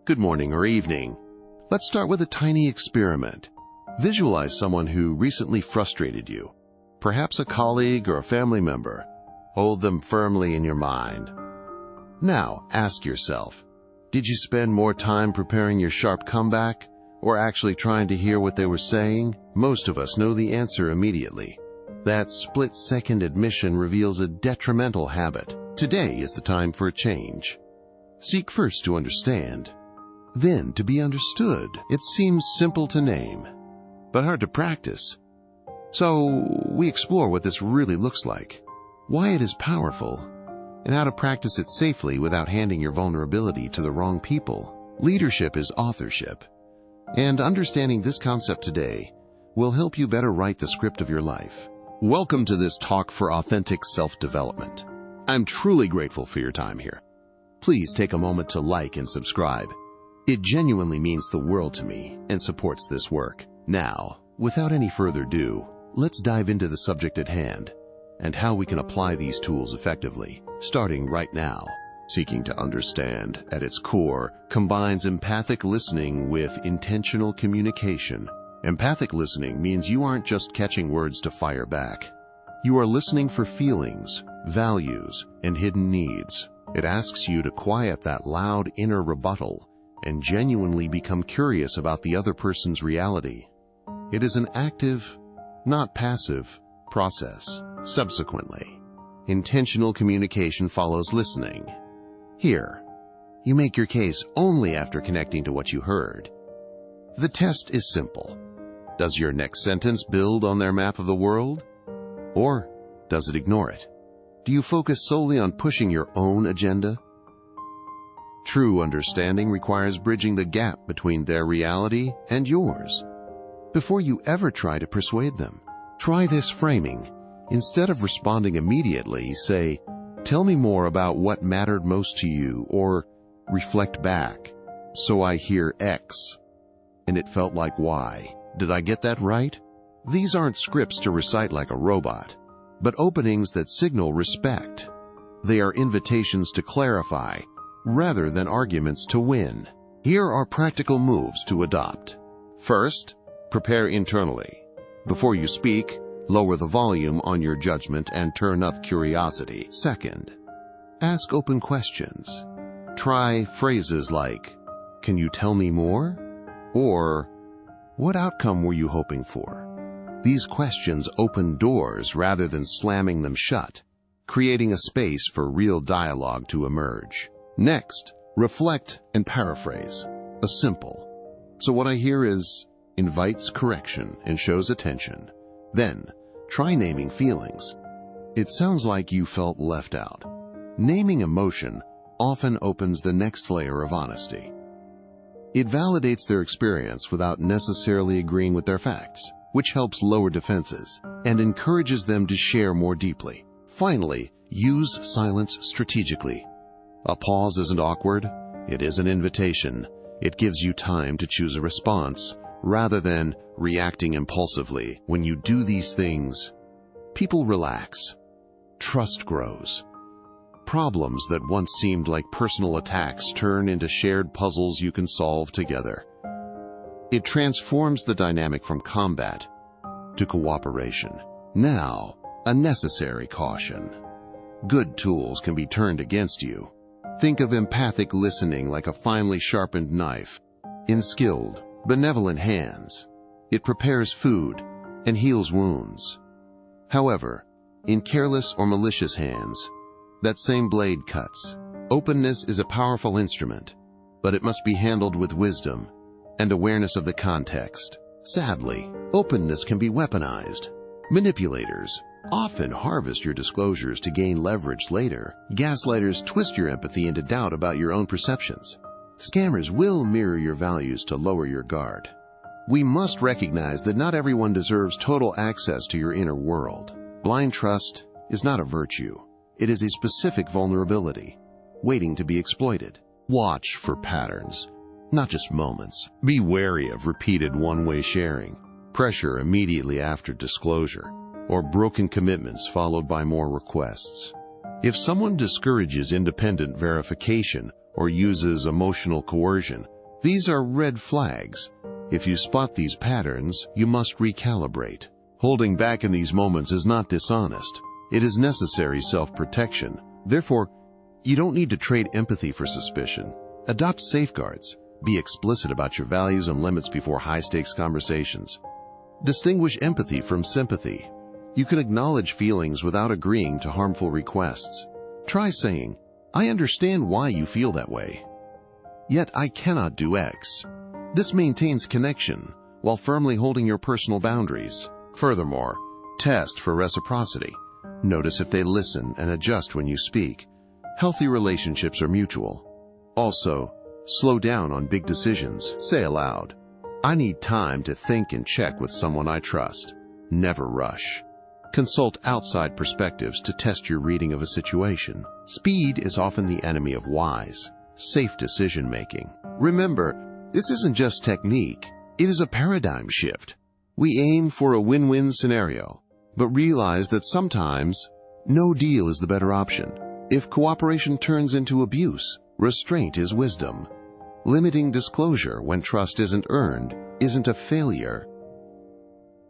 good morning or evening. Let's start with a tiny experiment. Visualize someone who recently frustrated you, perhaps a colleague or a family member. Hold them firmly in your mind. Now, ask yourself, did you spend more time preparing your sharp comeback or actually trying to hear what they were saying? Most of us know the answer immediately. That split-second admission reveals a detrimental habit. Today is the time for a change. Seek first to understand, then to be understood. It seems simple to name, but hard to practice. So we explore what this really looks like, why it is powerful, and how to practice it safely without handing your vulnerability to the wrong people. Leadership is authorship, and understanding this concept today will help you better write the script of your life. Welcome to this talk for authentic self-development. I'm truly grateful for your time here. Please take a moment to like and subscribe. It genuinely means the world to me and supports this work. Now, without any further ado, let's dive into the subject at hand and how we can apply these tools effectively, starting right now. Seeking to understand, at its core, combines empathic listening with intentional communication. Empathic listening means you aren't just catching words to fire back. You are listening for feelings, values, and hidden needs. It asks you to quiet that loud inner rebuttal and genuinely become curious about the other person's reality. It is an active, not passive, process. Subsequently, intentional communication follows listening. Here, you make your case only after connecting to what you heard. The test is simple. Does your next sentence build on their map of the world? Or does it ignore it? Do you focus solely on pushing your own agenda? True understanding requires bridging the gap between their reality and yours. Before you ever try to persuade them, try this framing. Instead of responding immediately, say, "Tell me more about what mattered most to you," or reflect back, "So I hear X, and it felt like Y. Did I get that right?" These aren't scripts to recite like a robot, but openings that signal respect. They are invitations to clarify, rather than arguments to win. Here are practical moves to adopt. First, prepare internally. Before you speak, lower the volume on your judgment and turn up curiosity. Second, ask open questions. Try phrases like, "Can you tell me more?" Or, "What outcome were you hoping for?" These questions open doors rather than slamming them shut, creating a space for real dialogue to emerge. Next, reflect and paraphrase. A simple, "So what I hear is," invites correction and shows attention. Then, try naming feelings. "It sounds like you felt left out." Naming emotion often opens the next layer of honesty. It validates their experience without necessarily agreeing with their facts, which helps lower defenses and encourages them to share more deeply. Finally, use silence strategically. A pause isn't awkward, it is an invitation. It gives you time to choose a response, rather than reacting impulsively. When you do these things, people relax. Trust grows. Problems that once seemed like personal attacks turn into shared puzzles you can solve together. It transforms the dynamic from combat to cooperation. Now, a necessary caution. Good tools can be turned against you. Think of empathic listening like a finely sharpened knife. In skilled, benevolent hands, it prepares food and heals wounds. However, in careless or malicious hands, that same blade cuts. Openness is a powerful instrument, but it must be handled with wisdom and awareness of the context. Sadly, openness can be weaponized. Manipulators often harvest your disclosures to gain leverage later. Gaslighters twist your empathy into doubt about your own perceptions. Scammers will mirror your values to lower your guard. We must recognize that not everyone deserves total access to your inner world. Blind trust is not a virtue. It is a specific vulnerability, waiting to be exploited. Watch for patterns, not just moments. Be wary of repeated one-way sharing, pressure immediately after disclosure, or broken commitments followed by more requests. If someone discourages independent verification or uses emotional coercion, These are red flags. If you spot these patterns, you must recalibrate. Holding back in these moments is not dishonest. It is necessary self-protection. Therefore, you don't need to trade empathy for suspicion. Adopt safeguards. Be explicit about your values and limits before high-stakes conversations. Distinguish empathy from sympathy. You can acknowledge feelings without agreeing to harmful requests. Try saying, "I understand why you feel that way, yet I cannot do X." This maintains connection while firmly holding your personal boundaries. Furthermore, test for reciprocity. Notice if they listen and adjust when you speak. Healthy relationships are mutual. Also, slow down on big decisions. Say aloud, "I need time to think and check with someone I trust." Never rush. Consult outside perspectives to test your reading of a situation. Speed is often the enemy of wise, safe decision-making. Remember, this isn't just technique, it is a paradigm shift. We aim for a win-win scenario, but realize that sometimes no deal is the better option. If cooperation turns into abuse, restraint is wisdom. Limiting disclosure when trust isn't earned isn't a failure.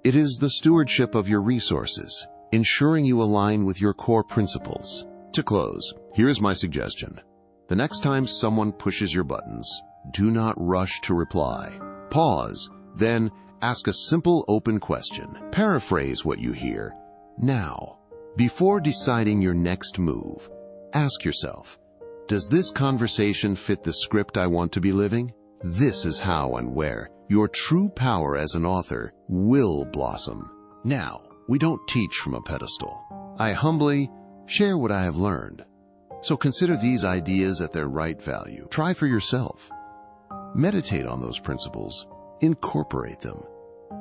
It is the stewardship of your resources, ensuring you align with your core principles. To close, here is my suggestion. The next time someone pushes your buttons, do not rush to reply. Pause, then ask a simple open question. Paraphrase what you hear. Now, before deciding your next move, ask yourself, does this conversation fit the script I want to be living? This is how and where your true power as an author will blossom. Now, we don't teach from a pedestal. I humbly share what I have learned. So consider these ideas at their right value. Try for yourself. Meditate on those principles. Incorporate them.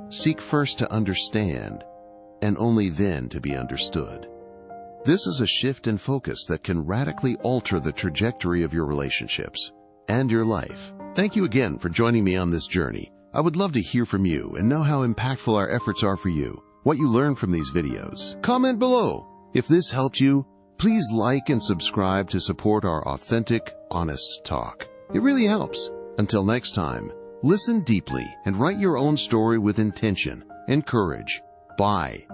Seek first to understand, and only then to be understood. This is a shift in focus that can radically alter the trajectory of your relationships and your life. Thank you again for joining me on this journey. I would love to hear from you and know how impactful our efforts are for you, what you learned from these videos. Comment below. If this helped you, please like and subscribe to support our authentic, honest talk. It really helps. Until next time, listen deeply and write your own story with intention and courage. Bye.